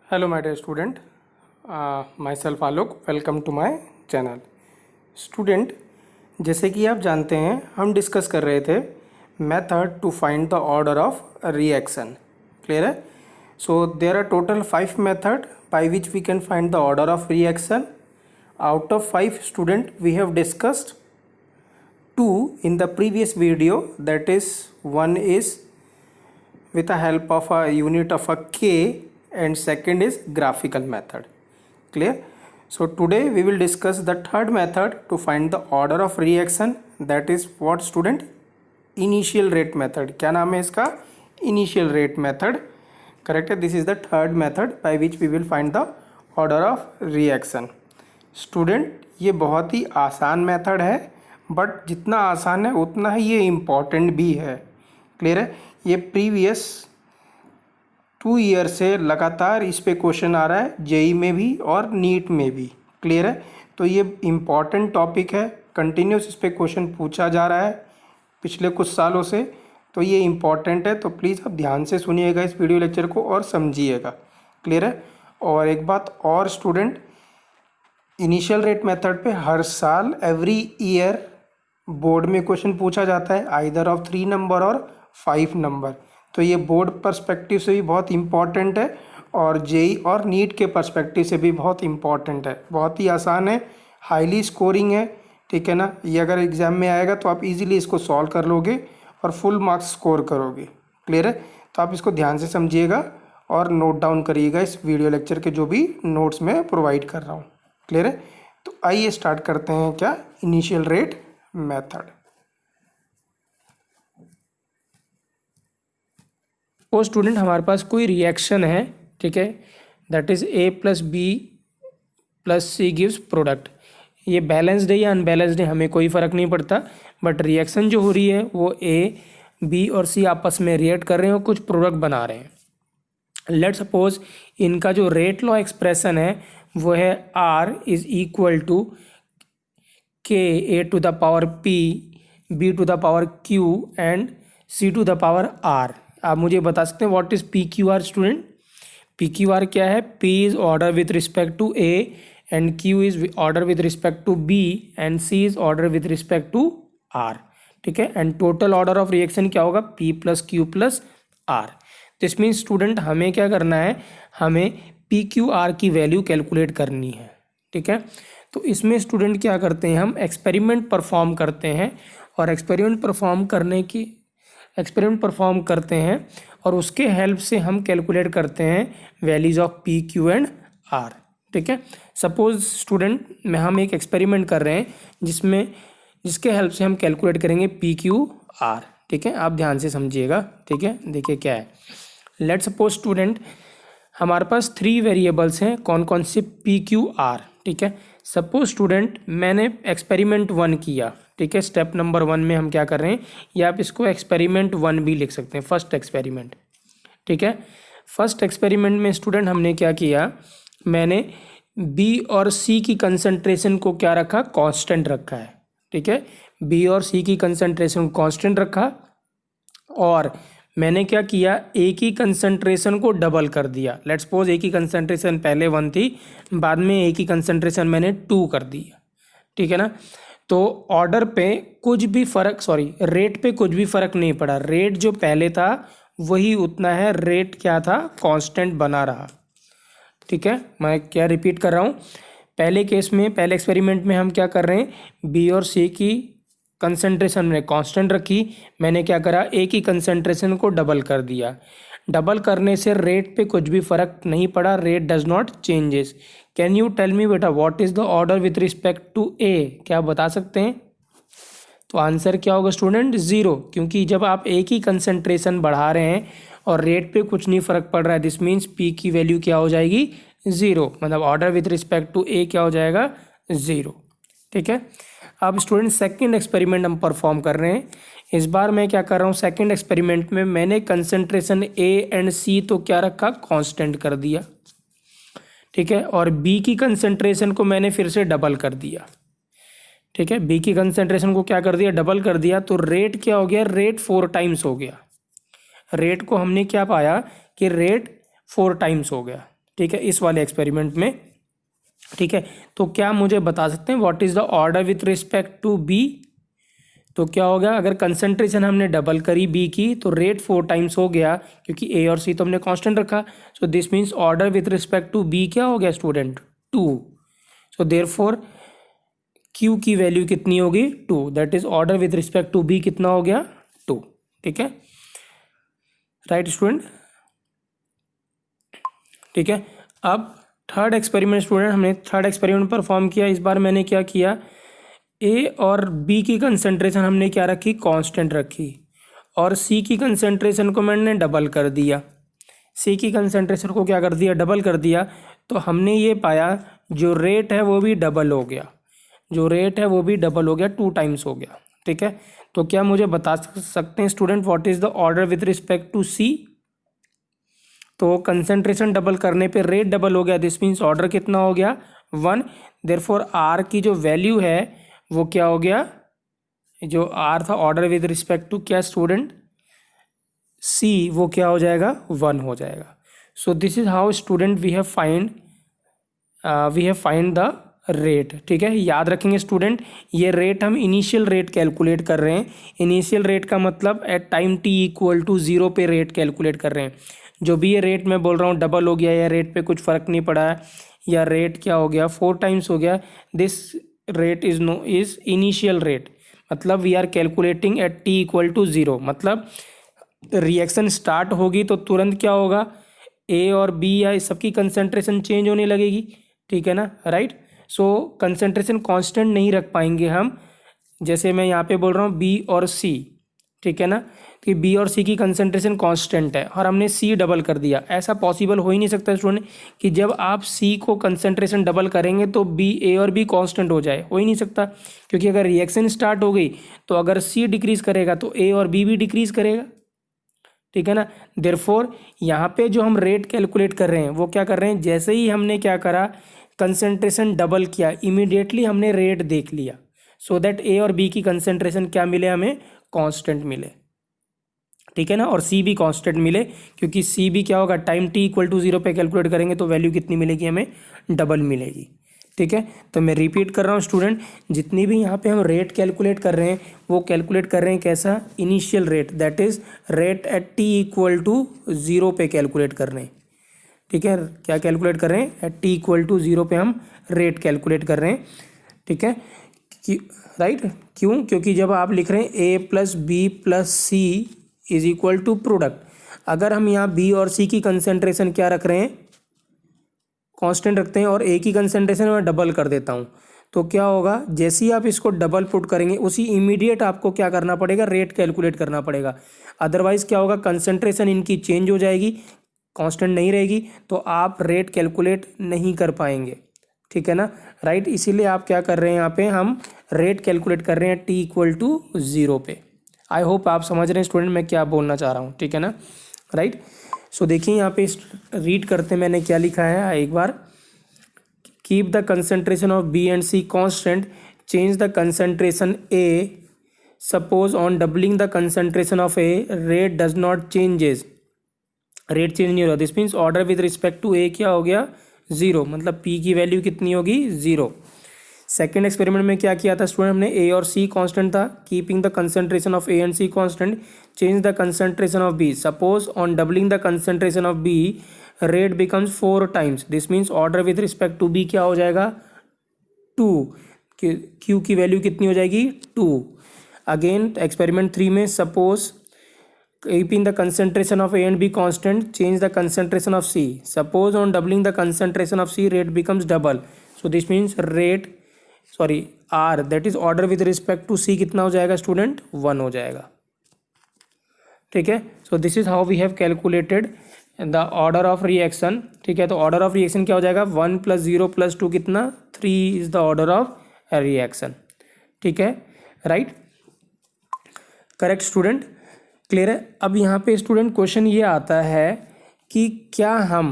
Hello my dear student, myself Alok. Welcome to my channel. Student, जैसे कि आप जानते हैं हम डिस्कस कर रहे थे method to find the order of reaction. Clear है? So there are total 5 method by which we can find the order of reaction. Out of 5 student we have discussed 2 in the previous video, that is one is with the help of a unit of a K and second is graphical method. Clear? So today we will discuss the third method to find the order of reaction, that is what student? Initial rate method. क्या नाम है इसका? Initial rate method. Correct है? This is the third method by which we will find the order of reaction. Student, ये बहुत ही आसान method है, but जितना आसान है उतना ही ये इम्पॉर्टेंट भी है। क्लियर है? ये प्रीवियस 2 ईयर से लगातार इस पे क्वेश्चन आ रहा है, जेई में भी और नीट में भी। क्लियर है? तो ये इम्पॉर्टेंट टॉपिक है, कंटिन्यूस इस पे क्वेश्चन पूछा जा रहा है पिछले कुछ सालों से, तो ये इम्पॉर्टेंट है। तो प्लीज़ आप ध्यान से सुनिएगा इस वीडियो लेक्चर को और समझिएगा। क्लियर है? और एक बात और स्टूडेंट, इनिशियल रेट मेथड पे हर साल एवरी ईयर बोर्ड में क्वेश्चन पूछा जाता है, आइदर ऑफ 3 नंबर और 5 नंबर। तो ये बोर्ड पर्सपेक्टिव से भी बहुत इम्पॉर्टेंट है और जेई और नीट के पर्सपेक्टिव से भी बहुत इम्पॉर्टेंट है। बहुत ही आसान है, हाईली स्कोरिंग है। ठीक है ना? ये अगर एग्ज़ाम में आएगा तो आप इजीली इसको सॉल्व कर लोगे और फुल मार्क्स स्कोर करोगे। क्लियर है? तो आप इसको ध्यान से समझिएगा और नोट डाउन करिएगा इस वीडियो लेक्चर के जो भी नोट्स मैं प्रोवाइड कर रहा हूँ। क्लियर है? तो आइए स्टार्ट करते हैं क्या, इनिशियल रेट मेथड। वो स्टूडेंट, हमारे पास कोई रिएक्शन है, ठीक है, that is A plus B plus C gives product. ये बैलेंस्ड है या अनबैलेंस्ड है हमें कोई फ़र्क नहीं पड़ता, बट रिएक्शन जो हो रही है वो ए, बी और सी आपस में रिएक्ट कर रहे हैं और कुछ प्रोडक्ट बना रहे हैं। लेट सपोज इनका जो रेट लॉ एक्सप्रेशन है वो है आर इज इक्वल टू के A to the power p, B to the power q and C to the power r. आप मुझे बता सकते हैं what is p Q r student? P Q r क्या है? P is order with respect to A and q is order with respect to B and C is order with respect to r. ठीक है? And total order of reaction क्या होगा? P plus Q plus R. This means student हमें क्या करना है, हमें P Q R की वैल्यू कैलकुलेट करनी है। ठीक है? तो इसमें स्टूडेंट क्या करते हैं, हम एक्सपेरिमेंट परफॉर्म करते हैं और एक्सपेरिमेंट परफॉर्म करते हैं और उसके हेल्प से हम कैलकुलेट करते हैं values of P Q and R. ठीक है? सपोज स्टूडेंट हम एक एक्सपेरिमेंट कर रहे हैं जिसके हेल्प से हम कैलकुलेट करेंगे पी क्यू आर। ठीक है? आप ध्यान से समझिएगा। ठीक है? देखिए क्या है। लेट सपोज स्टूडेंट हमारे पास 3 वेरिएबल्स हैं, कौन कौन से? P Q R. ठीक है? सपोज स्टूडेंट मैंने एक्सपेरिमेंट 1 किया। ठीक है? स्टेप नंबर 1 में हम क्या कर रहे हैं, या आप इसको एक्सपेरिमेंट 1 भी लिख सकते हैं, फर्स्ट एक्सपेरिमेंट। ठीक है? फर्स्ट एक्सपेरिमेंट में स्टूडेंट हमने क्या किया, मैंने बी और सी की कंसंट्रेशन को क्या रखा, कांस्टेंट रखा है। ठीक है? बी और सी की कंसंट्रेशन को कांस्टेंट रखा और मैंने क्या किया, ए की कंसंट्रेशन को डबल कर दिया। लेट्स सपोज ए की कंसंट्रेशन पहले 1 थी, बाद में ए की कंसंट्रेशन मैंने 2 कर दिया। ठीक है ना? तो ऑर्डर पे कुछ भी फ़र्क, रेट पे कुछ भी फ़र्क नहीं पड़ा। रेट जो पहले था वही उतना है, रेट क्या था, कांस्टेंट बना रहा। ठीक है? मैं क्या रिपीट कर रहा हूँ, पहले केस में, पहले एक्सपेरिमेंट में हम क्या कर रहे हैं, बी और सी की कंसंट्रेशन में कांस्टेंट रखी, मैंने क्या करा, ए की कंसंट्रेशन को डबल कर दिया। डबल करने से रेट पे कुछ भी फ़र्क नहीं पड़ा, rate does not changes. Can you tell me बेटा what is the order with respect to A? क्या आप बता सकते हैं? तो आंसर क्या होगा स्टूडेंट? 0, क्योंकि जब आप ए की कंसंट्रेशन बढ़ा रहे हैं और रेट पे कुछ नहीं फ़र्क पड़ रहा है, दिस मीन्स पी की वैल्यू क्या हो जाएगी, 0। मतलब order with respect to A क्या हो जाएगा, 0। ठीक है? अब स्टूडेंट सेकंड एक्सपेरिमेंट हम परफॉर्म कर रहे हैं। इस बार मैं क्या कर रहा हूँ, सेकंड एक्सपेरिमेंट में मैंने कंसंट्रेशन ए एंड सी तो क्या रखा, कांस्टेंट कर दिया। ठीक है? और बी की कंसंट्रेशन को मैंने फिर से डबल कर दिया। ठीक है? बी की कंसंट्रेशन को क्या कर दिया, डबल कर दिया। तो रेट क्या हो गया, रेट 4 टाइम्स हो गया। रेट को हमने क्या पाया कि रेट 4 टाइम्स हो गया। ठीक है, इस वाले एक्सपेरिमेंट में। ठीक है, तो क्या मुझे बता सकते हैं what is the order with respect to B? तो क्या हो गया, अगर कंसंट्रेशन हमने डबल करी बी की तो रेट 4 टाइम्स हो गया, क्योंकि ए और सी तो हमने कांस्टेंट रखा। So this means order with respect to B क्या हो गया स्टूडेंट? 2। सो देयरफॉर क्यू की वैल्यू कितनी होगी? 2। That is order with respect to B कितना हो गया? 2। ठीक है, राइट स्टूडेंट? ठीक है, अब थर्ड एक्सपेरिमेंट स्टूडेंट, हमने थर्ड एक्सपेरिमेंट परफॉर्म किया। इस बार मैंने क्या किया, ए और बी की कंसंट्रेशन हमने क्या रखी? कांस्टेंट रखी, और सी की कंसंट्रेशन को मैंने डबल कर दिया। सी की कंसंट्रेशन को क्या कर दिया? डबल कर दिया। तो हमने ये पाया जो रेट है वो भी डबल हो गया, जो रेट है वो भी डबल हो गया, 2 टाइम्स हो गया। ठीक है, तो क्या मुझे बता सकते हैं student what is the order with respect to C? तो कंसंट्रेशन डबल करने पे रेट डबल हो गया, दिस मीन्स ऑर्डर कितना हो गया? 1। देयरफॉर आर की जो वैल्यू है वो क्या हो गया? जो आर था ऑर्डर विद रिस्पेक्ट टू क्या स्टूडेंट? सी, वो क्या हो जाएगा? 1 हो जाएगा। So this is how student we have find the rate. ठीक है, याद रखेंगे स्टूडेंट, ये रेट हम इनिशियल रेट कैलकुलेट कर रहे हैं। इनिशियल रेट का मतलब at time T equal to 0 पे रेट कैलकुलेट कर रहे हैं। जो भी ये रेट मैं बोल रहा हूँ डबल हो गया या रेट पे कुछ फ़र्क नहीं पड़ा है, या रेट क्या हो गया 4 टाइम्स हो गया, this rate is initial rate. मतलब we are calculating at T equal to 0। मतलब रिएक्शन स्टार्ट होगी तो तुरंत क्या होगा, ए और बी या इस सबकी कंसंट्रेशन चेंज होने लगेगी। ठीक है ना, राइट? सो कंसंट्रेशन कांस्टेंट नहीं रख पाएंगे हम। जैसे मैं यहाँ पे बोल रहा हूँ बी और सी, ठीक है ना, कि बी और सी की कंसंट्रेशन कांस्टेंट है और हमने सी डबल कर दिया। ऐसा पॉसिबल हो ही नहीं सकता स्टूडेंट कि जब आप सी को कंसंट्रेशन डबल करेंगे तो बी, ए और बी कांस्टेंट हो जाए, हो ही नहीं सकता। क्योंकि अगर रिएक्शन स्टार्ट हो गई तो अगर सी डिक्रीज करेगा तो ए और बी भी डिक्रीज करेगा। ठीक है ना, देयरफॉर यहाँ पे जो हम रेट कैलकुलेट कर रहे हैं वो क्या कर रहे हैं, जैसे ही हमने क्या करा, कंसंट्रेशन डबल किया, इमीडिएटली हमने रेट देख लिया, सो दैट ए और बी की कंसंट्रेशन क्या मिले, हमें कांस्टेंट मिले। ठीक है ना, और सी भी कांस्टेंट मिले, क्योंकि सी भी क्या होगा, टाइम टी इक्वल टू 0 पे कैलकुलेट करेंगे तो वैल्यू कितनी मिलेगी, हमें डबल मिलेगी। ठीक है, तो मैं रिपीट कर रहा हूँ स्टूडेंट, जितनी भी यहाँ पे हम रेट कैलकुलेट कर रहे हैं वो कैलकुलेट कर रहे हैं कैसा, initial rate, that is rate at T equal to 0 पे कैलकुलेट कर रहे हैं। ठीक है, क्या कैलकुलेट कर रहे हैं, एट टी इक्वल टू 0 पे हम रेट कैलकुलेट कर रहे हैं। ठीक है, राइट? क्यों? क्योंकि जब आप लिख रहे हैं A plus B plus C is equal to product, अगर हम यहाँ बी और सी की कंसंट्रेशन क्या रख रहे हैं, कांस्टेंट रखते हैं, और ए की कंसंट्रेशन मैं डबल कर देता हूँ, तो क्या होगा, जैसे ही आप इसको डबल पुट करेंगे उसी इमीडिएट आपको क्या करना पड़ेगा, रेट कैलकुलेट करना पड़ेगा। अदरवाइज क्या होगा, कंसंट्रेशन इनकी चेंज हो जाएगी, कांस्टेंट नहीं रहेगी, तो आप रेट कैलकुलेट नहीं कर पाएंगे। ठीक है ना, राइट? इसीलिए आप क्या कर रहे हैं, यहाँ पे हम रेट कैलकुलेट कर रहे हैं टी इक्वल टू 0 पे। आई होप आप समझ रहे हैं स्टूडेंट मैं क्या बोलना चाह रहा हूँ। ठीक है ना, राइट? सो देखिए यहाँ पे रीड करते मैंने क्या लिखा है एक बार, keep the concentration of B and C constant, change the concentration A, suppose on doubling the concentration of A rate does not changes, rate change नहीं हो रहा, this means order with respect to A क्या हो गया, 0, मतलब P की value कितनी होगी, 0। सेकेंड एक्सपेरिमेंट में क्या किया था स्टूडेंट, हमने ए और सी कांस्टेंट था, keeping the concentration of A and C constant, change the concentration of B, suppose on doubling the concentration of B rate becomes 4 times, this means order with respect to B क्या हो जाएगा, 2। Q की value कितनी हो जाएगी, 2। Again experiment 3 में, suppose keeping the concentration of A and B constant, change the concentration of C. Suppose on doubling the concentration of C, rate becomes double. So this means R, that is order with respect to C कितना हो जाएगा student, 1 हो जाएगा। ठीक है, so this is how we have calculated the order of reaction। ठीक है, तो order of reaction क्या हो जाएगा, 1 + 0 + 2 कितना, 3 is the order of reaction। ठीक है, राइट? करेक्ट स्टूडेंट, क्लियर है? अब यहाँ पे स्टूडेंट क्वेश्चन ये आता है कि क्या हम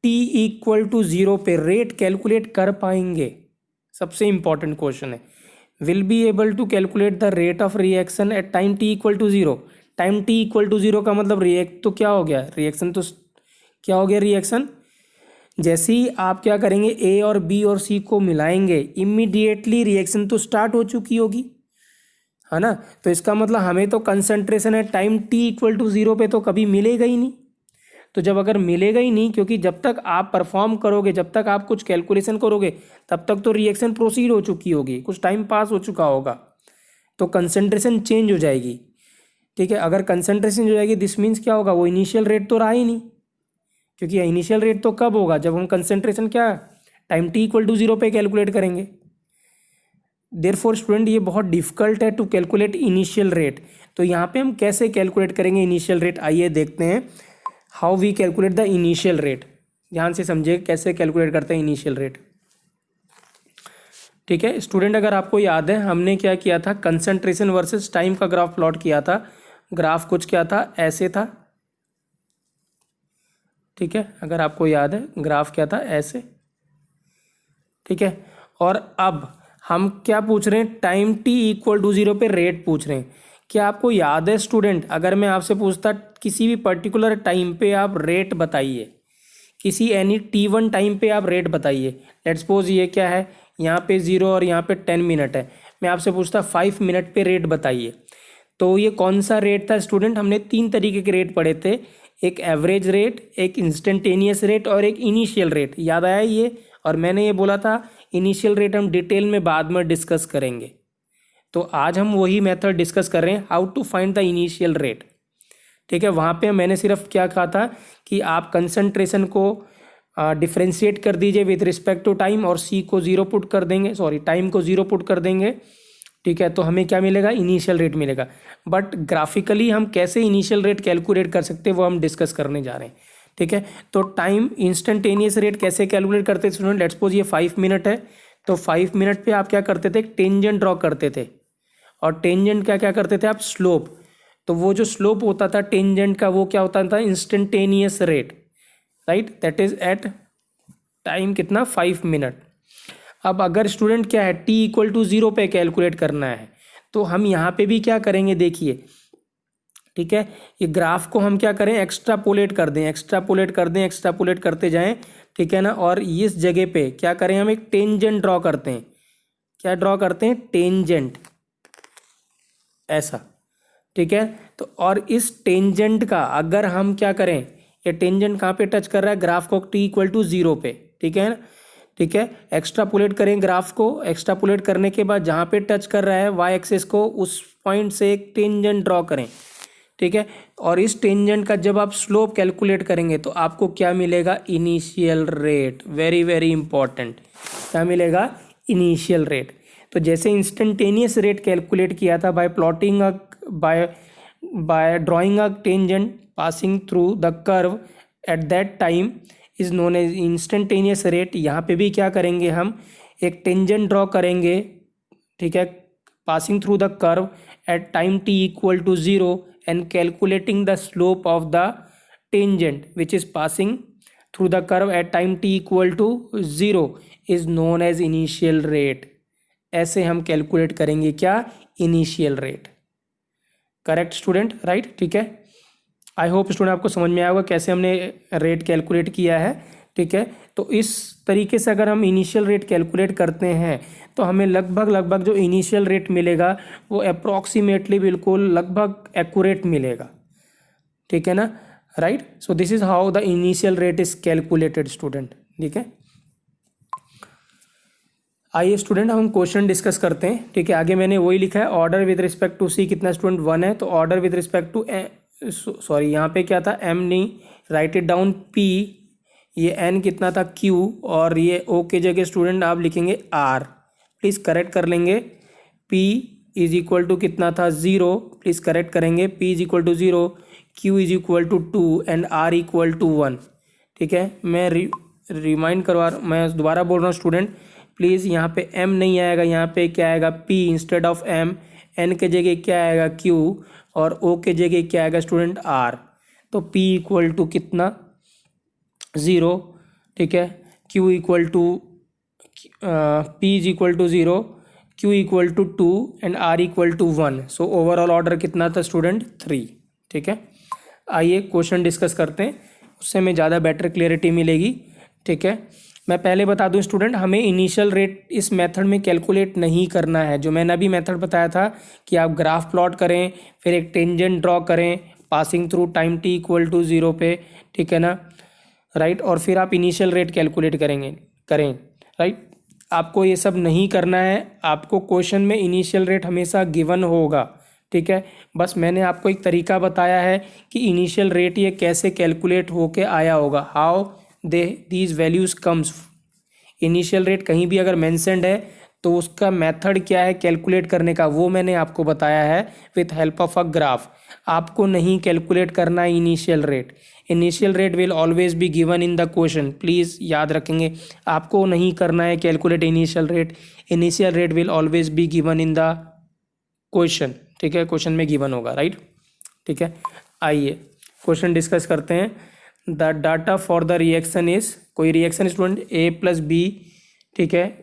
t इक्वल टू 0 पे रेट कैलकुलेट कर पाएंगे, सबसे इंपॉर्टेंट क्वेश्चन है। Will be able to calculate the rate of reaction at time t equal to 0। Time t equal to 0 का मतलब रिएक्ट तो क्या हो गया, रिएक्शन तो क्या हो गया, रिएक्शन जैसे ही आप क्या करेंगे, ए और बी और सी को मिलाएंगे, इमीडिएटली रिएक्शन तो स्टार्ट हो चुकी होगी, है ना। तो इसका मतलब हमें तो कंसंट्रेशन है time T equal to zero पे तो कभी मिलेगा ही नहीं। तो जब अगर मिलेगा ही नहीं, क्योंकि जब तक आप परफॉर्म करोगे, जब तक आप कुछ कैलकुलेशन करोगे, तब तक तो रिएक्शन प्रोसीड हो चुकी होगी, कुछ टाइम पास हो चुका होगा, तो कंसंट्रेशन चेंज हो जाएगी। ठीक है, अगर कंसंट्रेशन हो जाएगी दिस मीन्स क्या होगा, वो इनिशियल रेट तो रहा ही नहीं, क्योंकि इनिशियल रेट तो कब होगा, जब हम कंसंट्रेशन क्या time T equal to zero पे कैलकुलेट करेंगे। देयरफॉर स्टूडेंट ये बहुत डिफिकल्ट है टू कैलकुलेट इनिशियल रेट। तो यहाँ पे हम कैसे कैलकुलेट करेंगे इनिशियल रेट, आइए देखते हैं how we calculate the initial rate. ध्यान से समझिए कैसे कैलकुलेट करते हैं इनिशियल रेट। ठीक है स्टूडेंट, अगर आपको याद है हमने क्या किया था, कंसंट्रेशन वर्सेस टाइम का ग्राफ प्लॉट किया था। ग्राफ कुछ क्या था, ऐसे था। ठीक है, अगर आपको याद है ग्राफ क्या था, ऐसे। ठीक है, और अब हम क्या पूछ रहे हैं, time T equal to zero पे रेट पूछ रहे हैं। क्या आपको याद है स्टूडेंट, अगर मैं आपसे पूछता किसी भी पर्टिकुलर टाइम पे आप रेट बताइए, किसी एनी t1 टाइम पे आप रेट बताइए। लेट्स सपोज ये क्या है, यहाँ पे 0 और यहाँ पे 10 मिनट है। मैं आपसे पूछता 5 मिनट पे रेट बताइए, तो ये कौन सा रेट था स्टूडेंट। हमने 3 तरीके के रेट पढ़े थे, एक एवरेज रेट, एक इंस्टेंटेनियस रेट और एक इनिशियल रेट। याद आया ये, और मैंने ये बोला था इनिशियल रेट हम डिटेल में बाद में डिस्कस करेंगे। तो आज हम वही मेथड डिस्कस कर रहे हैं, how to find the initial rate. ठीक है, वहाँ पे मैंने सिर्फ क्या कहा था कि आप कंसंट्रेशन को डिफ्रेंशिएट कर दीजिए विथ रिस्पेक्ट टू टाइम, और सी को ज़ीरो पुट कर देंगे, सॉरी टाइम को ज़ीरो पुट कर देंगे। ठीक है, तो हमें क्या मिलेगा, इनिशियल रेट मिलेगा। बट ग्राफिकली हम कैसे इनिशियल रेट कैलकुलेट कर सकते हैं वो हम डिस्कस करने जा रहे हैं। ठीक है, तो टाइम इंस्टेंटेनियस रेट कैसे कैलकुलेट करते थे स्टूडेंट। लेट्स सपोज ये 5 मिनट है, तो 5 मिनट पे आप क्या करते थे, टेंजेंट ड्रॉ करते थे। और टेंजेंट क्या क्या करते थे आप, स्लोप। तो वो जो स्लोप होता था टेंजेंट का, वो क्या होता था, instantaneous rate, right, that is at time कितना, 5 मिनट। अब अगर स्टूडेंट क्या है, t इक्वल टू ज़ीरो पे कैलकुलेट करना है, तो हम यहाँ पे भी क्या करेंगे, देखिए। ठीक है, ये ग्राफ को हम क्या करें, एक्स्ट्रापोलेट कर दें, एक्स्ट्रापोलेट कर दें, एक्स्ट्रापोलेट करते जाएं। ठीक है ना, और इस जगह पे क्या करें, हम एक टेंजेंट ड्रॉ करते हैं। क्या ड्रॉ करते हैं, टेंजेंट, ऐसा। ठीक है, तो और इस टेंजेंट का अगर हम क्या करें, ये टेंजेंट कहाँ पे टच कर रहा है, ग्राफ को t इक्वल टू ज़ीरो पे। ठीक है ना, ठीक है, एक्स्ट्रापोलेट करें ग्राफ को, एक्स्ट्रापोलेट करने के बाद जहाँ पे टच कर रहा है वाई एक्सिस को, उस पॉइंट से एक टेंजेंट ड्रॉ करें। ठीक है, और इस टेंजेंट का जब आप स्लोप कैलकुलेट करेंगे तो आपको क्या मिलेगा, initial rate. Very very important, क्या मिलेगा, इनिशियल रेट। तो जैसे इंस्टेंटेनियस रेट कैलकुलेट किया था bye plotting by drawing a tangent passing through the curve at that time is known as instantaneous rate। यहाँ पे भी क्या करेंगे, हम एक टेंजेंट ड्रॉ करेंगे। ठीक है, passing through the curve at time t equal to zero and calculating the slope of the tangent which is passing through the curve at time t equal to zero is known as initial rate। ऐसे हम calculate करेंगे क्या, initial rate. Correct student, right. ठीक है, I hope student आपको समझ में आया होगा कैसे हमने रेट कैलकुलेट किया है। ठीक है, तो इस तरीके से अगर हम इनिशियल रेट कैलकुलेट करते हैं तो हमें लगभग जो इनिशियल रेट मिलेगा वो अप्रॉक्सीमेटली बिल्कुल लगभग एक्यूरेट मिलेगा। ठीक है ना, right. So this is how the initial rate is calculated student. ठीक है, आइए स्टूडेंट हम क्वेश्चन डिस्कस करते हैं। ठीक है, आगे मैंने वही लिखा है, order with respect to C कितना स्टूडेंट 1 है, तो order with respect to sorry यहाँ पे क्या था, m नहीं, राइट इट डाउन p, ये n कितना था q, और ये o के जगह स्टूडेंट आप लिखेंगे r। प्लीज़ करेक्ट कर लेंगे, p इज इक्वल टू कितना था 0, प्लीज़ करेक्ट करेंगे, p is equal to 0, q is equal to 2 and r equal to 1। ठीक है, मैं रिमाइंड मैं दोबारा बोल रहा हूँ स्टूडेंट, प्लीज़ यहाँ पे m नहीं आएगा, यहाँ पे क्या आएगा p instead of m, n के जगह क्या आएगा q, और o के जगह क्या आएगा स्टूडेंट r। तो p इक्वल टू कितना 0। ठीक है, q equal to p is equal to 0, q equal to 2 and r equal to 1। So overall order कितना था स्टूडेंट 3। ठीक है, आइए क्वेश्चन डिस्कस करते हैं, उससे हमें ज़्यादा बेटर क्लियरिटी मिलेगी। ठीक है। मैं पहले बता दूं स्टूडेंट, हमें इनिशियल रेट इस मेथड में कैलकुलेट नहीं करना है। जो मैंने अभी मेथड बताया था कि आप ग्राफ प्लॉट करें, फिर एक टेंजेंट ड्रॉ करें passing through time t equal to 0 पे, ठीक है ना, राइट, और फिर आप इनिशियल रेट कैलकुलेट करें, राइट। आपको ये सब नहीं करना है, आपको क्वेश्चन में इनिशियल रेट हमेशा गिवन होगा, ठीक है। बस मैंने आपको एक तरीका बताया है कि इनिशियल रेट ये कैसे कैलकुलेट होके आया होगा, how these values comes. Initial rate कहीं भी अगर मेंशन्ड है तो उसका मेथड क्या है कैलकुलेट करने का, वो मैंने आपको बताया है with help of a graph. आपको नहीं कैलकुलेट करना है initial rate. Initial rate will always be given in the question, please याद रखेंगे। आपको नहीं करना है calculate initial rate. Initial rate will always be given in the question, ठीक है, क्वेश्चन में गिवन होगा, राइट, ठीक है। आइए क्वेश्चन डिस्कस करते हैं। The data for the reaction is, कोई रिएक्शन स्टूडेंट ए प्लस बी, ठीक है,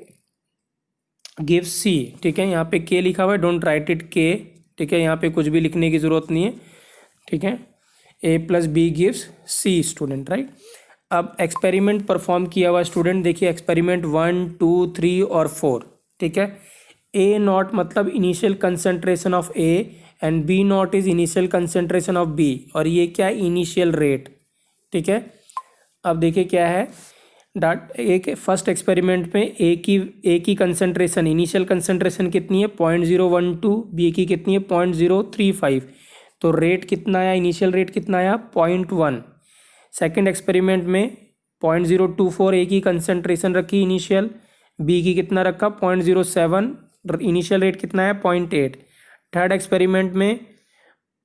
गिव सी, ठीक है, यहाँ पे के लिखा हुआ है, डोंट राइट इट के, ठीक है, यहाँ पे कुछ भी लिखने की ज़रूरत नहीं है, ठीक है। A plus B gives C student, right. अब एक्सपेरिमेंट परफॉर्म किया हुआ स्टूडेंट, देखिए एक्सपेरिमेंट 1, 2, 3 और 4, ठीक है। ए नॉट मतलब initial concentration of A and B not is initial concentration of B, और ये क्या है इनिशियल रेट, ठीक है। अब देखिए क्या है, एक फर्स्ट एक्सपेरिमेंट में ए की कंसंट्रेशन, इनिशियल कंसंट्रेशन कितनी है 0.012, बी की कितनी है 0.035, तो रेट कितना आया, इनिशियल रेट कितना आया 0.1। सेकेंड एक्सपेरिमेंट में 0.024 ए की कंसंट्रेशन रखी इनिशियल, बी की कितना रखा 0.07, इनिशियल रेट कितना है 0.8। थर्ड एक्सपेरिमेंट में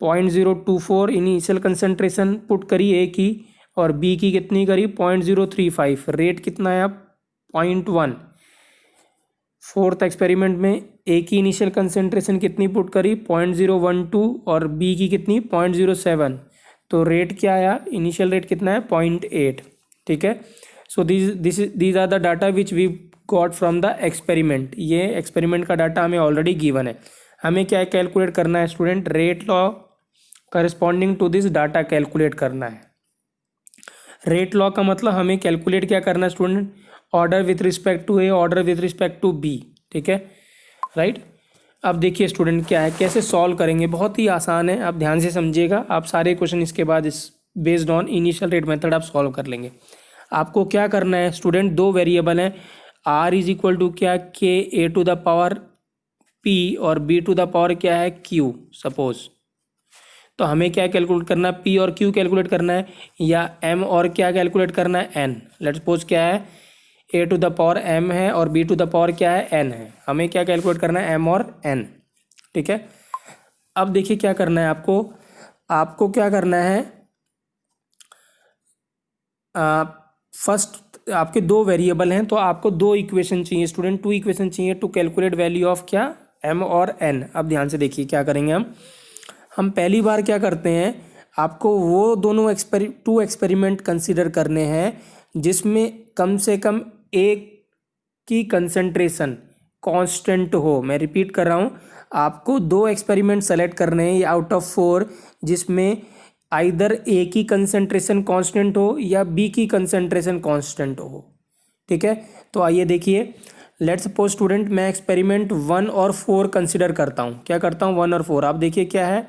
0.024 इनिशियल कंसंट्रेशन पुट करी ए की, और बी की कितनी करी 0.035, रेट कितना आया 0.1। फोर्थ एक्सपेरिमेंट में ए की इनिशियल कंसंट्रेशन कितनी पुट करी 0.012 और बी की कितनी 0.07, तो रेट क्या आया, इनिशियल रेट कितना है 0.8, ठीक है। So these are the data which we got from the experiment. ये एक्सपेरिमेंट का डाटा हमें ऑलरेडी गिवन है। हमें क्या कैलकुलेट करना है student, rate law corresponding to this data calculate करना है। रेट लॉ का मतलब हमें कैलकुलेट क्या करना है student, order with respect to A, order with respect to B, ठीक है, राइट। अब देखिए स्टूडेंट क्या है, कैसे सॉल्व करेंगे, बहुत ही आसान है, आप ध्यान से समझिएगा। आप सारे क्वेश्चन इसके बाद इस based on initial rate method आप सॉल्व कर लेंगे। आपको क्या करना है स्टूडेंट, दो वेरिएबल हैं, आर इज इक्वल टू क्या के A to the power P और बी टू द पावर क्या है क्यू सपोज। तो हमें क्या कैलकुलेट करना है, पी और क्यू कैलकुलेट करना है, या एम और क्या कैलकुलेट करना है एन। लेट्स सपोज क्या है ए टू द पावर एम है और बी टू द पावर क्या है एन है। हमें क्या कैलकुलेट करना है एम और एन, ठीक है। अब देखिए क्या करना है आपको क्या करना है, फर्स्ट आपके दो वेरिएबल हैं तो आपको दो इक्वेशन चाहिए स्टूडेंट, टू इक्वेशन चाहिए टू कैलकुलेट वैल्यू ऑफ क्या एम और एन। अब ध्यान से देखिए क्या करेंगे हम पहली बार क्या करते हैं, आपको वो दोनों टू एक्सपेरिमेंट कंसीडर करने हैं जिसमें कम से कम एक की कंसंट्रेशन कांस्टेंट हो। मैं रिपीट कर रहा हूँ, आपको दो एक्सपेरिमेंट सेलेक्ट करने हैं आउट ऑफ 4 जिसमें आइदर ए की कंसंट्रेशन कांस्टेंट हो या बी की कंसंट्रेशन कांस्टेंट हो, ठीक है। तो आइए देखिए, लेट्स सपोज स्टूडेंट मैं एक्सपेरिमेंट 1 और 4 कंसिडर करता हूँ। क्या करता हूँ 1 और 4। आप देखिए क्या है,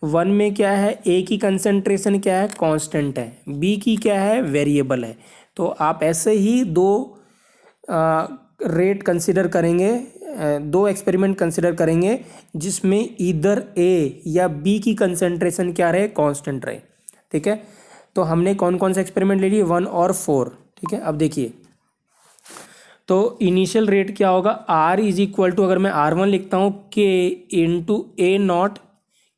1 में क्या है ए की कंसंट्रेशन क्या है कांस्टेंट है, बी की क्या है वेरिएबल है। तो आप ऐसे ही दो रेट कंसिडर करेंगे, दो एक्सपेरिमेंट कंसिडर करेंगे जिसमें ईदर ए या बी की कंसंट्रेशन क्या रहे कांस्टेंट रहे, ठीक है। तो हमने कौन कौन से एक्सपेरिमेंट ले लिए 1 और 4, ठीक है। अब देखिए तो इनिशियल रेट क्या होगा, आर इज इक्वल टू, अगर मैं R1 लिखता हूँ के इंटू ए नॉट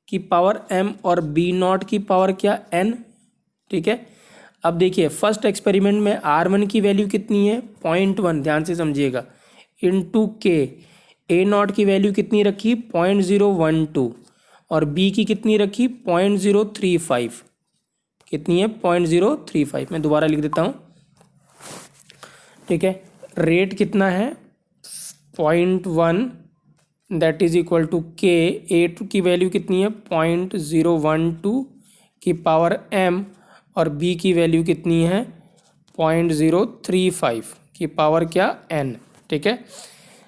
की पावर एम और बी नॉट की पावर क्या एन, ठीक है। अब देखिए फर्स्ट एक्सपेरिमेंट में R1 की वैल्यू कितनी है 0.1, ध्यान से समझिएगा, इंटू के ए नॉट की वैल्यू कितनी रखी 0.012 और बी की कितनी रखी 0.035, कितनी है 0.035। मैं दोबारा लिख देता हूँ, ठीक है। रेट कितना है 0.1 दैट इज इक्वल टू के ए की वैल्यू कितनी है 0.012 की पावर एम और बी की वैल्यू कितनी है 0.035 की पावर क्या n, ठीक है।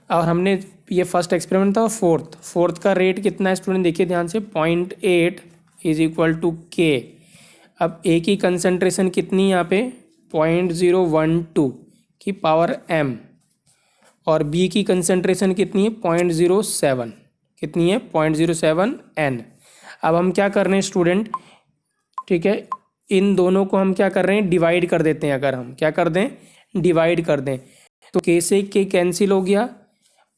और हमने ये फर्स्ट एक्सपेरिमेंट था। फोर्थ का रेट कितना है स्टूडेंट, देखिए ध्यान से, 0.8 इज इक्वल टू k। अब ए की कंसंट्रेशन कितनी यहाँ पे 0.012 की पावर m, और बी की कंसंट्रेशन कितनी है 0.07, कितनी है 0.07 n। अब हम क्या कर रहे हैं स्टूडेंट, ठीक है, इन दोनों को हम क्या कर रहे हैं, डिवाइड कर देते हैं। अगर हम क्या कर दें, डिवाइड कर दें, तो k से k कैंसिल हो गया,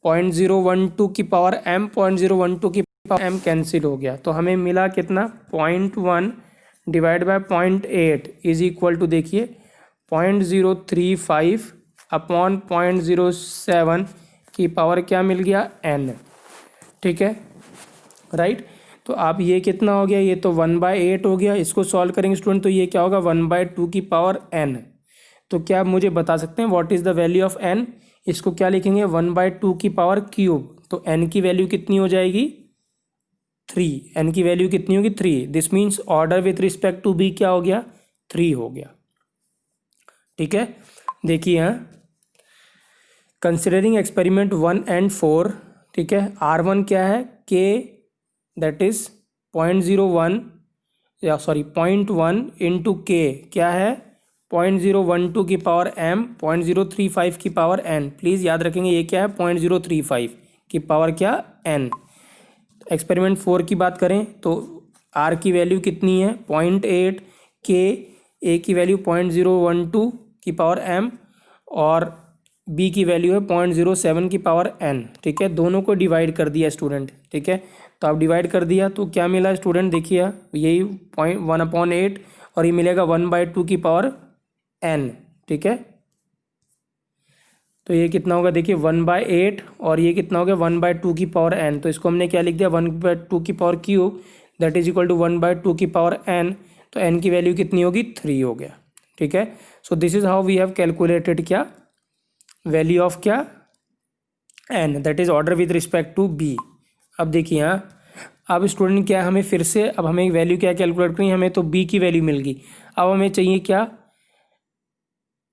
0.012 की पावर m, 0.012 की पावर m कैंसिल हो गया, तो हमें मिला कितना 0.1 divide by 0.8 is equal to, देखिए 0.035 अपॉन 0.07 की पावर क्या मिल गया n, ठीक है, राइट। तो आप ये कितना हो गया, ये तो 1/8 हो गया। इसको सॉल्व करेंगे स्टूडेंट तो ये क्या होगा 1/2 की पावर n। तो क्या आप मुझे बता सकते हैं what is the value of n, इसको क्या लिखेंगे 1/2 की पावर क्यूब, तो n की वैल्यू कितनी हो जाएगी 3, n की वैल्यू कितनी होगी 3। This means order with respect to b क्या हो गया 3 हो गया, ठीक है। देखिए यहाँ कंसिडरिंग एक्सपेरिमेंट 1 एंड 4, ठीक है, R1 क्या है k, दैट इज 0.01 या सॉरी 0.1 इंटू के क्या है 0.012 की पावर m, 0.035 की पावर n। प्लीज़ याद रखेंगे ये क्या है 0.035 की पावर क्या n। एक्सपेरिमेंट 4 की बात करें तो r की वैल्यू कितनी है 0.8, k a की वैल्यू 0.012 की पावर m, और b की वैल्यू है 0.07 की पावर n, ठीक है। दोनों को डिवाइड कर दिया स्टूडेंट, ठीक है। तो आप डिवाइड कर दिया तो क्या मिला स्टूडेंट, देखिए यही 1/8 और ये मिलेगा 1/2 की पावर n, ठीक है। तो ये कितना होगा देखिए 1/8 और ये कितना हो गया 1/2 की पावर n। तो इसको हमने क्या लिख दिया 1/2 की power cube, that is equal to 1/2 की पावर n। तो n की वैल्यू कितनी होगी 3 हो गया, ठीक है। So this is how we have calculated क्या वैल्यू ऑफ क्या n, that is order with respect to b। अब देखिए यहाँ अब स्टूडेंट क्या है, हमें फिर से अब हमें वैल्यू क्या कैलकुलेट करनी है, हमें तो b की वैल्यू मिल गई। अब हमें चाहिए क्या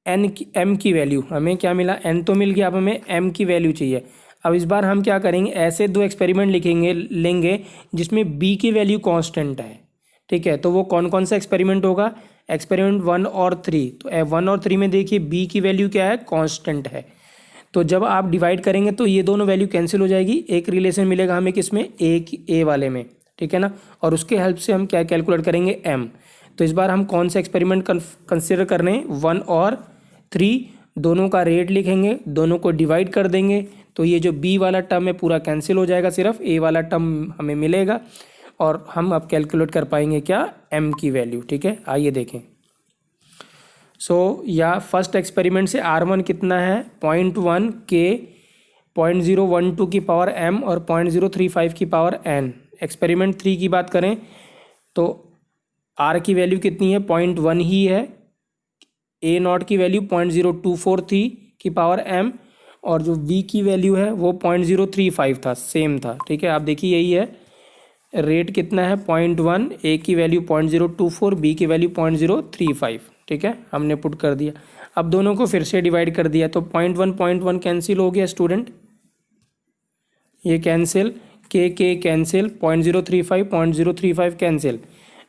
n की m की वैल्यू, हमें क्या मिला n तो मिल गया, अब हमें m की वैल्यू चाहिए। अब इस बार हम क्या करेंगे, ऐसे दो एक्सपेरिमेंट लेंगे जिसमें b की वैल्यू कांस्टेंट है, ठीक है। तो वो कौन कौन सा एक्सपेरिमेंट होगा, एक्सपेरिमेंट 1 और 3। तो 1 और 3 में देखिए b की वैल्यू क्या है कांस्टेंट है। तो जब आप डिवाइड करेंगे तो ये दोनों वैल्यू कैंसिल हो जाएगी, एक रिलेशन मिलेगा हमें किसमें ए वाले में, ठीक है ना। और उसके हेल्प से हम क्या कैलकुलेट करेंगे m। तो इस बार हम कौन सा एक्सपेरिमेंट कंसिडर कर रहे हैं 1 और 3, दोनों का रेट लिखेंगे, दोनों को डिवाइड कर देंगे, तो ये जो b वाला टर्म है पूरा कैंसिल हो जाएगा, सिर्फ a वाला टर्म हमें मिलेगा और हम अब कैलकुलेट कर पाएंगे क्या m की वैल्यू, ठीक है। आइए देखें। सो या फर्स्ट एक्सपेरिमेंट से R1 कितना है 0.1 k, 0.012 की पावर m और 0.035 की पावर n। एक्सपेरिमेंट 3 की बात करें तो R की वैल्यू कितनी है 0.1 ही है, a नॉट की वैल्यू 0.024 थी की पावर m, और जो b की वैल्यू है वो 0.035 था, सेम था, ठीक है। आप देखिए यही है, रेट कितना है 0.1, a की वैल्यू 0.024, b की वैल्यू 0.035, ठीक है, हमने पुट कर दिया। अब दोनों को फिर से डिवाइड कर दिया तो 0.1 कैंसिल हो गया स्टूडेंट, ये कैंसिल, के कैंसिल, 0.035 कैंसिल।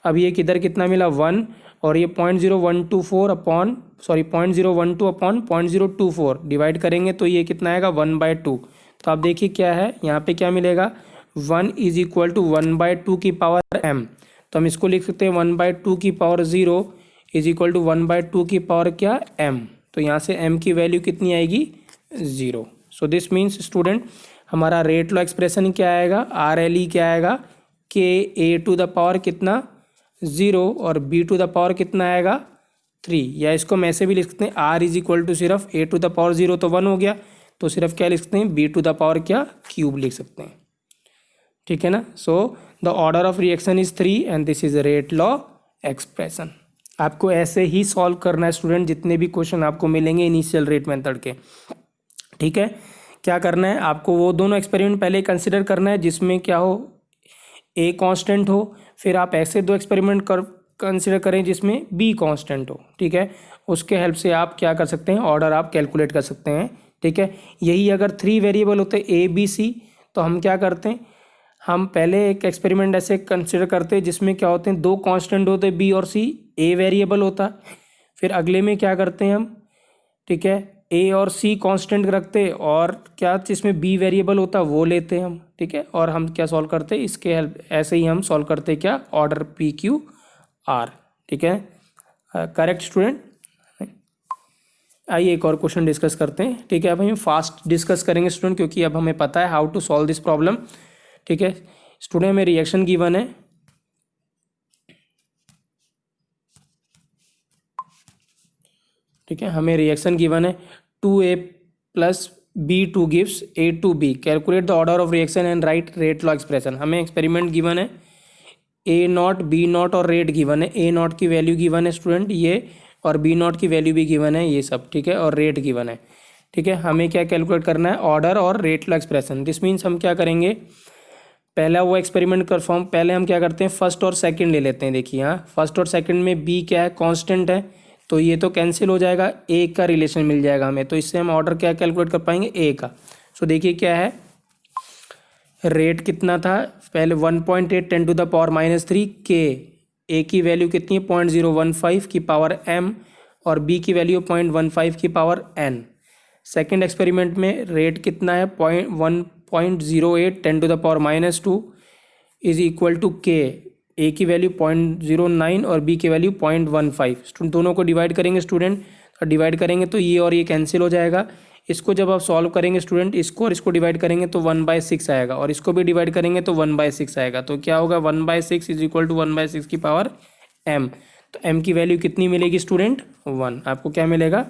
अब ये किधर कितना मिला 1, और ये 0.0124 अपॉन 0.024 डिवाइड करेंगे तो ये कितना आएगा 1/2। तो आप देखिए क्या है यहाँ पे क्या मिलेगा 1 इज इक्वल टू 1/2 की पावर m। तो हम इसको लिख सकते हैं 1/2 की पावर 0 इज इक्वल टू 1/2 की पावर क्या m। तो यहाँ से m की वैल्यू कितनी आएगी 0। सो दिस मीन्स स्टूडेंट हमारा रेट लॉ एक्सप्रेशन क्या आएगा, RLE क्या आएगा k a to the power कितना 0 और b टू द पावर कितना आएगा 3। या इसको हम ऐसे भी लिख सकते हैं r इज इक्वल टू सिर्फ a टू द पावर 0 तो 1 हो गया, तो सिर्फ क्या लिख सकते हैं b टू द पावर क्या क्यूब लिख सकते हैं, ठीक है ना। So the order of reaction is 3 and this is rate law expression. आपको ऐसे ही सॉल्व करना है स्टूडेंट, जितने भी क्वेश्चन आपको मिलेंगे इनिशियल रेट मेथड के, ठीक है। क्या करना है आपको, वो दोनों एक्सपेरिमेंट पहले कंसिडर करना है जिसमें क्या हो a कांस्टेंट हो, फिर आप ऐसे दो एक्सपेरिमेंट कंसिडर करें जिसमें b कांस्टेंट हो, ठीक है। उसके हेल्प से आप क्या कर सकते हैं, ऑर्डर आप कैलकुलेट कर सकते हैं। ठीक है, यही अगर 3 वेरिएबल होते ए बी सी तो हम क्या करते हैं, हम पहले एक एक्सपेरिमेंट ऐसे कंसिडर करते हैं जिसमें क्या होते हैं, 2 कांस्टेंट होते हैं बी और सी, ए वेरिएबल होता। फिर अगले में क्या करते हैं हम, ठीक है, ए और सी कांस्टेंट रखते और क्या जिसमें बी वेरिएबल होता वो लेते हैं हम। ठीक है, और हम क्या सॉल्व करते हैं, इसके हेल्प ऐसे ही हम सॉल्व करते हैं क्या, ऑर्डर पी क्यू आर। ठीक है, करेक्ट स्टूडेंट। आइए एक और क्वेश्चन डिस्कस करते हैं। ठीक है, अब हम फास्ट डिस्कस करेंगे स्टूडेंट, क्योंकि अब हमें पता है how to solve this problem. ठीक है स्टूडेंट, हमें रिएक्शन गिवन है। ठीक है, हमें रिएक्शन गिवन है 2a plus b2 gives a2b, calculate the order of reaction and right rate law expression. हमें एक्सपेरिमेंट गिवन है, ए नॉट बी नॉट और रेट गिवन है। ए नॉट की वैल्यू गिवन है स्टूडेंट ये, और बी नॉट की वैल्यू भी गिवन है ये सब। ठीक है, और रेट गिवन है। ठीक है, हमें क्या कैलकुलेट करना है, ऑर्डर और rate law expression. This means हम क्या करेंगे, पहला वो एक्सपेरिमेंट परफॉर्म, पहले हम क्या करते हैं, फर्स्ट और सेकंड ले लेते हैं। देखिए यहाँ फर्स्ट और सेकंड में बी क्या है, कांस्टेंट है, तो ये तो कैंसिल हो जाएगा, ए का रिलेशन मिल जाएगा हमें, तो इससे हम ऑर्डर क्या कैलकुलेट कर पाएंगे, ए का। सो देखिए क्या है, रेट कितना था पहले 1.8 10 टू द पावर -3 के, ए की वैल्यू कितनी है 0.015 की पावर m, और बी की वैल्यू 0.15 की पावर n। सेकेंड एक्सपेरिमेंट में रेट कितना है 1.08 10 to the power -2 is equal to के, ए की वैल्यू 0.09 और बी की वैल्यू 0.15। दोनों को डिवाइड करेंगे स्टूडेंट, और डिवाइड करेंगे तो ये और ये कैंसिल हो जाएगा। इसको जब आप सॉल्व करेंगे स्टूडेंट, इसको और इसको डिवाइड करेंगे तो 1/6 आएगा, और इसको भी डिवाइड करेंगे तो 1/6 आएगा। तो क्या होगा 1/6 इज इक्वल टू 1/6 की पावर m। तो m की वैल्यू कितनी मिलेगी स्टूडेंट, 1। आपको क्या मिलेगा,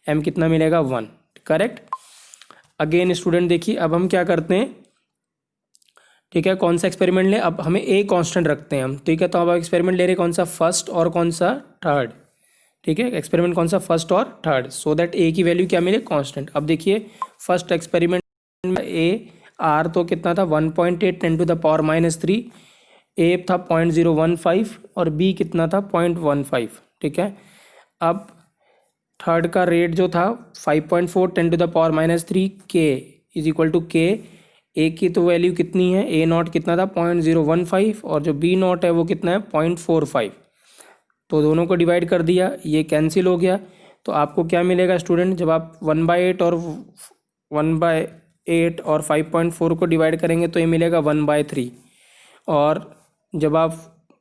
m कितना मिलेगा, 1। करेक्ट। अगेन स्टूडेंट देखिए अब हम क्या करते हैं, ठीक है, कौन सा एक्सपेरिमेंट ले, अब हमें ए कांस्टेंट रखते हैं हम। ठीक है, तो अब एक्सपेरिमेंट ले रहे कौन सा, फर्स्ट और कौन सा, थर्ड। ठीक है, एक्सपेरिमेंट कौन सा, फर्स्ट और थर्ड, सो दैट ए की वैल्यू क्या मिले, कांस्टेंट। अब देखिए फर्स्ट एक्सपेरिमेंट में ए आर तो कितना था 1.8 10 टू द पावर -3, ए था 0.015 और बी कितना था 0.15। ठीक है, अब थर्ड का रेट जो था 5.4 10 टू द पावर -3 के इज इक्वल टू के, ए की तो वैल्यू कितनी है, ए नॉट कितना था 0.015 और जो बी नॉट है वो कितना है 0.45। तो दोनों को डिवाइड कर दिया, ये कैंसिल हो गया। तो आपको क्या मिलेगा स्टूडेंट, जब आप 1/8 और 5.4 को डिवाइड करेंगे तो ये मिलेगा 1/3, और जब आप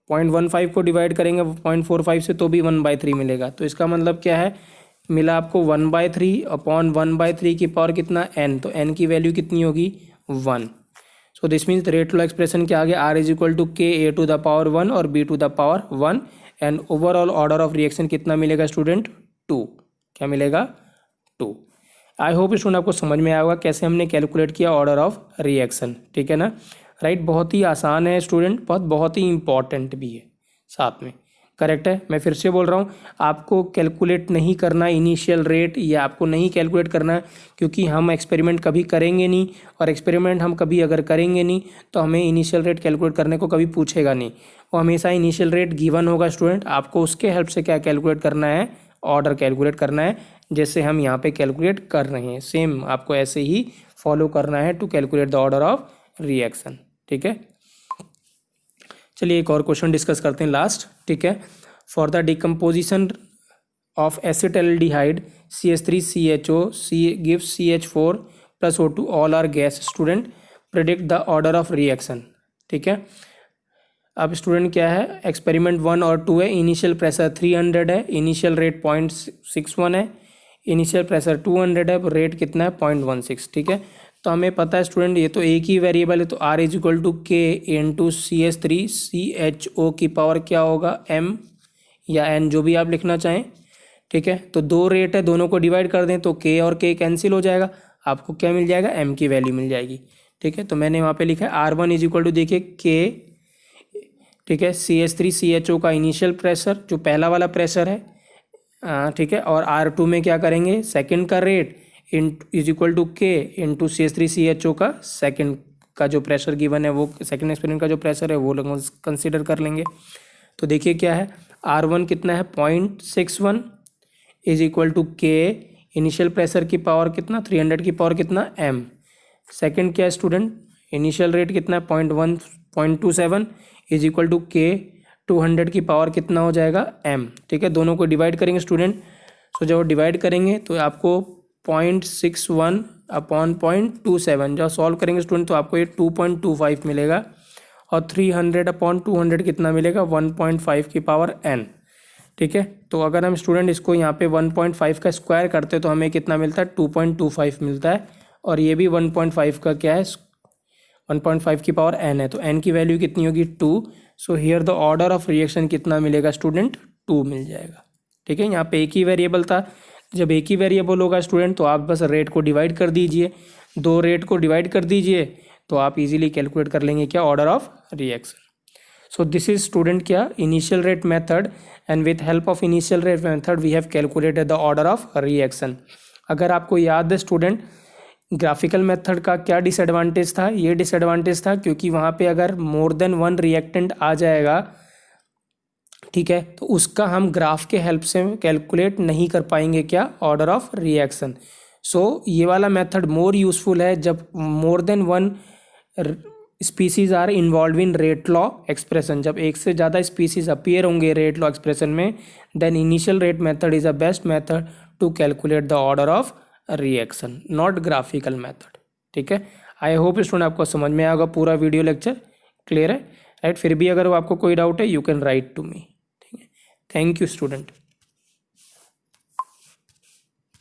0.15 को डिवाइड करेंगे 0.45 से तो भी 1/3 मिलेगा। तो इसका मतलब क्या है, मिला आपको 1/3 अपॉन 1/3 की पावर कितना n, तो n की वैल्यू कितनी होगी 1। सो this means rate law expression क्या आ गया, r इज इक्वल टू के ए टू द पावर 1 और b to the power 1, and overall order of reaction कितना मिलेगा स्टूडेंट, 2। क्या मिलेगा, 2। आई होप स्टूडेंट आपको समझ में आएगा कैसे हमने कैलकुलेट किया ऑर्डर ऑफ रिएक्शन। ठीक है ना, राइट। बहुत ही आसान है स्टूडेंट, बहुत ही इंपॉर्टेंट भी है साथ में। करेक्ट है, मैं फिर से बोल रहा हूँ, आपको कैलकुलेट नहीं करना इनिशियल रेट, या आपको नहीं कैलकुलेट करना है, क्योंकि हम एक्सपेरिमेंट कभी करेंगे नहीं, और एक्सपेरिमेंट हम कभी अगर करेंगे नहीं तो हमें इनिशियल रेट कैलकुलेट करने को कभी पूछेगा नहीं। वो हमेशा इनिशियल रेट गिवन होगा स्टूडेंट, आपको उसके हेल्प से क्या कैलकुलेट करना है, ऑर्डर कैलकुलेट करना है, जैसे हम यहाँ पे कैलकुलेट कर रहे हैं। सेम आपको ऐसे ही फॉलो करना है to calculate the order of reaction. ठीक है, चलिए एक और क्वेश्चन डिस्कस करते हैं लास्ट। ठीक है, for the decomposition of acetaldehyde CH3CHO gives CH4 + O2 all are gas. Student predict the order of reaction. ठीक है, अब स्टूडेंट क्या है, एक्सपेरिमेंट 1 और 2 है, इनिशियल प्रेशर 300 है, इनिशियल रेट 0.61 है, इनिशियल प्रेशर 200 है, रेट कितना है 0.16। ठीक है, तो हमें पता है स्टूडेंट ये तो एक ही वेरिएबल है, तो R इज इक्वल टू के इंटू CH3CHO की पावर क्या होगा m या n, जो भी आप लिखना चाहें। ठीक है, तो दो रेट है, दोनों को डिवाइड कर दें तो k और k कैंसिल हो जाएगा, आपको क्या मिल जाएगा, m की वैल्यू मिल जाएगी। ठीक है, तो मैंने वहाँ पे लिखा है R1 इज इक्वल टू, देखिए k, ठीक है, CH3CHO का इनिशियल प्रेशर जो पहला वाला प्रेशर है, ठीक है, और R2 में क्या करेंगे, सेकंड का रेट इज इक्वल टू के इंटू CH3CHO का सेकंड का जो प्रेशर गिवन है, वो सेकंड एक्सपेरिमेंट का जो प्रेशर है वो लोग कंसिडर कर लेंगे। तो देखिए क्या है, R1 कितना है 0.61 इज इक्वल टू के इनिशियल प्रेशर की पावर कितना 300 की पावर कितना m। सेकंड क्या है स्टूडेंट, इनिशियल रेट कितना है 0.27 इज इक्वल टू के 200 की पावर कितना हो जाएगा m। ठीक है, दोनों को डिवाइड करेंगे स्टूडेंट। सो जब डिवाइड करेंगे तो आपको 0.61 अपॉन 0.27 जब सॉल्व करेंगे स्टूडेंट तो आपको ये 2.25 मिलेगा और 300 अपॉन 200 कितना मिलेगा 1.5 की पावर n। ठीक है, तो अगर हम स्टूडेंट इसको यहाँ पे 1.5 का स्क्वायर करते तो हमें कितना मिलता है 2.25 मिलता है और ये भी 1.5 का क्या है 1.5 की पावर n है, तो n की वैल्यू कितनी होगी 2। So here the order of reaction कितना मिलेगा स्टूडेंट 2 मिल जाएगा। ठीक है, यहाँ पे एक ही वेरिएबल था, जब एक ही वेरिएबल होगा स्टूडेंट तो आप बस रेट को डिवाइड कर दीजिए, दो रेट को डिवाइड कर दीजिए तो आप इजीली कैलकुलेट कर लेंगे क्या order of reaction. So this is student क्या initial rate method and with help of initial rate method we have calculated the order of reaction. अगर आपको याद है स्टूडेंट ग्राफिकल मेथड का क्या डिसएडवांटेज था, ये डिसएडवांटेज था क्योंकि वहाँ पे अगर मोर देन वन रिएक्टेंट आ जाएगा, ठीक है, तो उसका हम ग्राफ के हेल्प से कैलकुलेट नहीं कर पाएंगे क्या ऑर्डर ऑफ रिएक्शन। सो ये वाला मेथड मोर यूजफुल है जब more than one species are involve in rate law expression, जब एक से ज़्यादा स्पीसीज अपीयर होंगे रेट लॉ एक्सप्रेशन में, then initial rate method is a best method to calculate the order of reaction, not graphical method. ठीक है, I hope student आपको समझ में आएगा, पूरा वीडियो लेक्चर क्लियर है राइट। फिर भी अगर आपको कोई डाउट है you can write to me. ठीक है, थैंक यू स्टूडेंट।